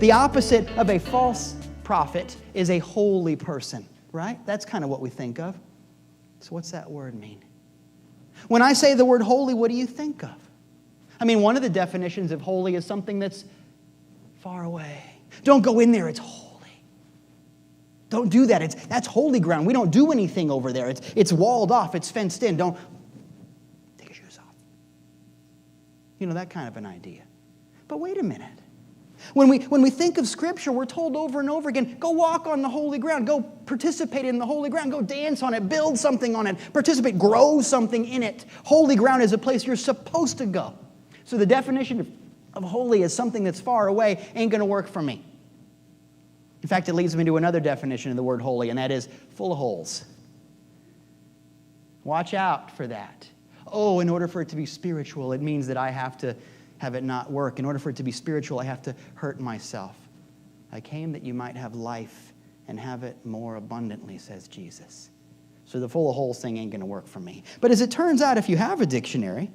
The opposite of a false prophet is a holy person, right? That's kind of what we think of. So what's that word mean? When I say the word holy, what do you think of? I mean, one of the definitions of holy is something that's far away. Don't go in there, it's holy. Don't do that. That's holy ground. We don't do anything over there. It's walled off, it's fenced in. Don't take your shoes off. You know, that kind of an idea. But wait a minute. When we think of Scripture, we're told over and over again, go walk on the holy ground, go participate in the holy ground, go dance on it, build something on it, participate, grow something in it. Holy ground is a place you're supposed to go. So the definition of holy as something that's far away ain't going to work for me. In fact, it leads me to another definition of the word holy, and that is full of holes. Watch out for that. Oh, in order for it to be spiritual, it means that I have to have it not work. In order for it to be spiritual, I have to hurt myself. I came that you might have life and have it more abundantly, says Jesus. So the full of holes thing ain't going to work for me. But as it turns out, if you have a dictionary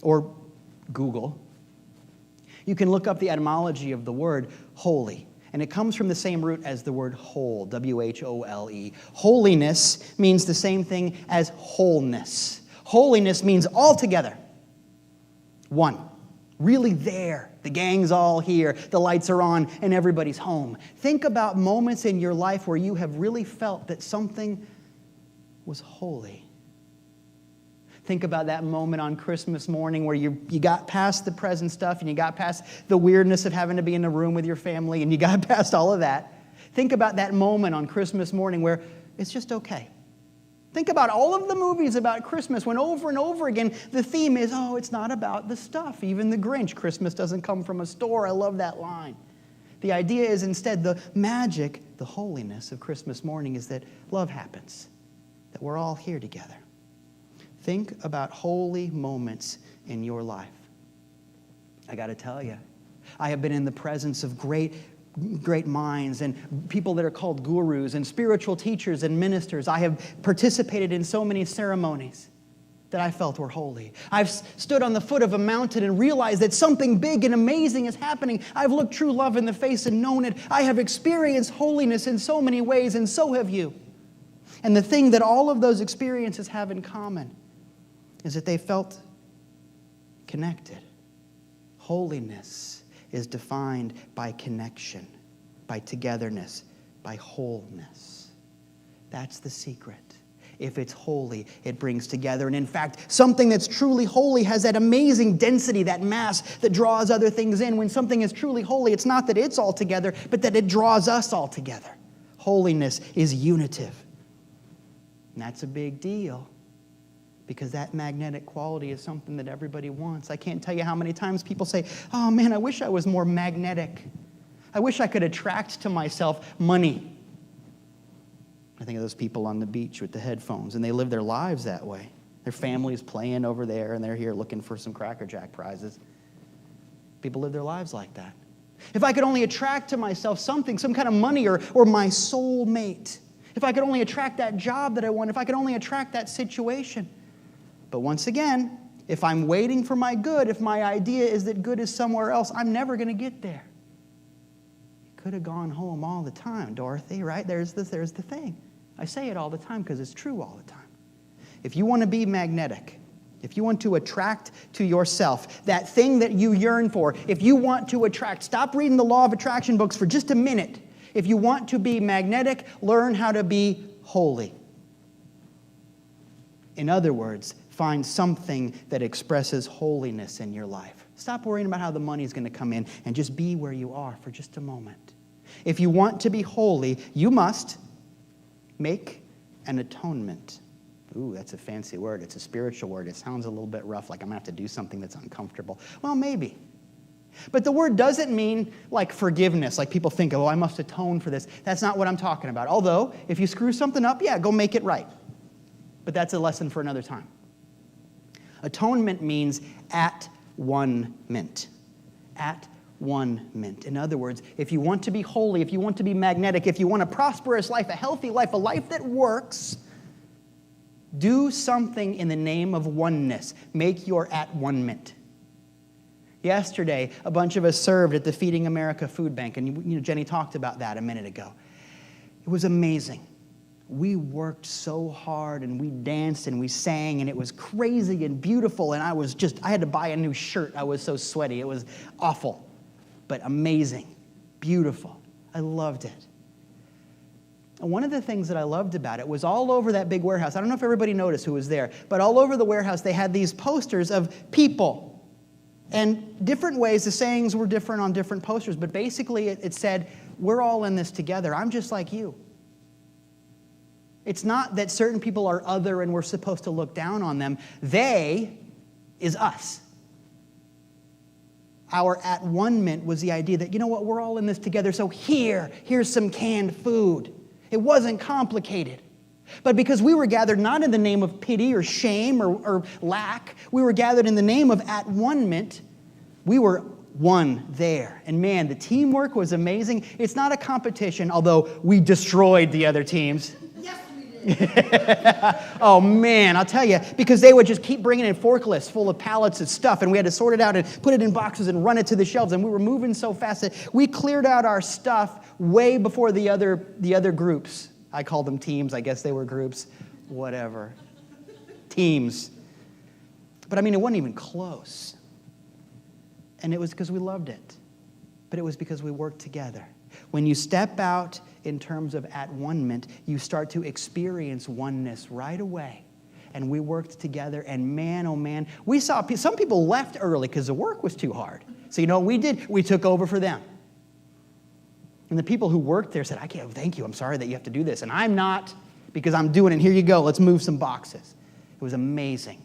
or Google, you can look up the etymology of the word holy. And it comes from the same root as the word whole, W-H-O-L-E. Holiness means the same thing as wholeness. Holiness means altogether. One. Really there. The gang's all here. The lights are on and everybody's home. Think about moments in your life where you have really felt that something was holy. Think about that moment on Christmas morning where you got past the present stuff and you got past the weirdness of having to be in a room with your family and you got past all of that. Think about that moment on Christmas morning where it's just okay. Think about all of the movies about Christmas when over and over again the theme is, oh, it's not about the stuff. Even the Grinch, Christmas doesn't come from a store. I love that line. The idea is instead the magic, the holiness of Christmas morning is that love happens, that we're all here together. Think about holy moments in your life. I got to tell you, I have been in the presence of great minds and people that are called gurus and spiritual teachers and ministers. I have participated in so many ceremonies that I felt were holy. I've stood on the foot of a mountain and realized that something big and amazing is happening. I've looked true love in the face and known it. I have experienced holiness in so many ways, and so have you. And the thing that all of those experiences have in common is that they felt connected. Holiness is defined by connection, by togetherness, by wholeness. That's the secret. If it's holy, it brings together. And in fact, something that's truly holy has that amazing density, that mass that draws other things in. When something is truly holy, it's not that it's all together, but that it draws us all together. Holiness is unitive. And that's a big deal, because that magnetic quality is something that everybody wants. I can't tell you how many times people say, oh man, I wish I was more magnetic. I wish I could attract to myself money. I think of those people on the beach with the headphones, and they live their lives that way. Their family's playing over there, and they're here looking for some Cracker Jack prizes. People live their lives like that. If I could only attract to myself something, some kind of money or my soul mate. If I could only attract that job that I want. If I could only attract that situation. But once again, if I'm waiting for my good, if my idea is that good is somewhere else, I'm never going to get there. You could have gone home all the time, Dorothy, right? There's the thing. I say it all the time because it's true all the time. If you want to be magnetic, if you want to attract to yourself that thing that you yearn for, if you want to attract, stop reading the law of attraction books for just a minute. If you want to be magnetic, learn how to be holy. In other words, find something that expresses holiness in your life. Stop worrying about how the money is going to come in and just be where you are for just a moment. If you want to be holy, you must make an atonement. Ooh, that's a fancy word. It's a spiritual word. It sounds a little bit rough, like I'm going to have to do something that's uncomfortable. Well, maybe. But the word doesn't mean like forgiveness, like people think, oh, I must atone for this. That's not what I'm talking about. Although, if you screw something up, yeah, go make it right. But that's a lesson for another time. Atonement means at one mint. At one mint. In other words, if you want to be holy, if you want to be magnetic, if you want a prosperous life, a healthy life, a life that works, do something in the name of oneness. Make your at one mint. Yesterday, a bunch of us served at the Feeding America Food Bank, and Jenny talked about that a minute ago. It was amazing. We worked so hard, and we danced, and we sang, and it was crazy and beautiful, and I had to buy a new shirt. I was so sweaty. It was awful, but amazing, beautiful. I loved it. And one of the things that I loved about it was all over that big warehouse. I don't know if everybody noticed who was there, but all over the warehouse they had these posters of people. And different ways, the sayings were different on different posters, but basically it said, we're all in this together. I'm just like you. It's not that certain people are other and we're supposed to look down on them. They is us. Our at one-ment was the idea that, you know what, we're all in this together, so here's some canned food. It wasn't complicated. But because we were gathered not in the name of pity or shame or lack, we were gathered in the name of at one-ment, we were one there. And man, the teamwork was amazing. It's not a competition, although we destroyed the other teams. Yes, we did. Oh man, I'll tell you, because they would just keep bringing in forklifts full of pallets of stuff, and we had to sort it out and put it in boxes and run it to the shelves, and we were moving so fast that we cleared out our stuff way before the other groups. I called them teams. I guess they were groups. Whatever. Teams. But I mean, it wasn't even close. And it was because we loved it. But it was because we worked together. When you step out in terms of at one-ment, you start to experience oneness right away. And we worked together, and man, oh man, we saw some people left early because the work was too hard. So you know what we did? We took over for them. And the people who worked there said, I can't, thank you, I'm sorry that you have to do this. And I'm not, because I'm doing it. Here you go, let's move some boxes. It was amazing.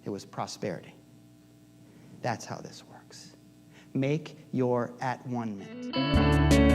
It was prosperity. That's how this works. Make your at one-ment.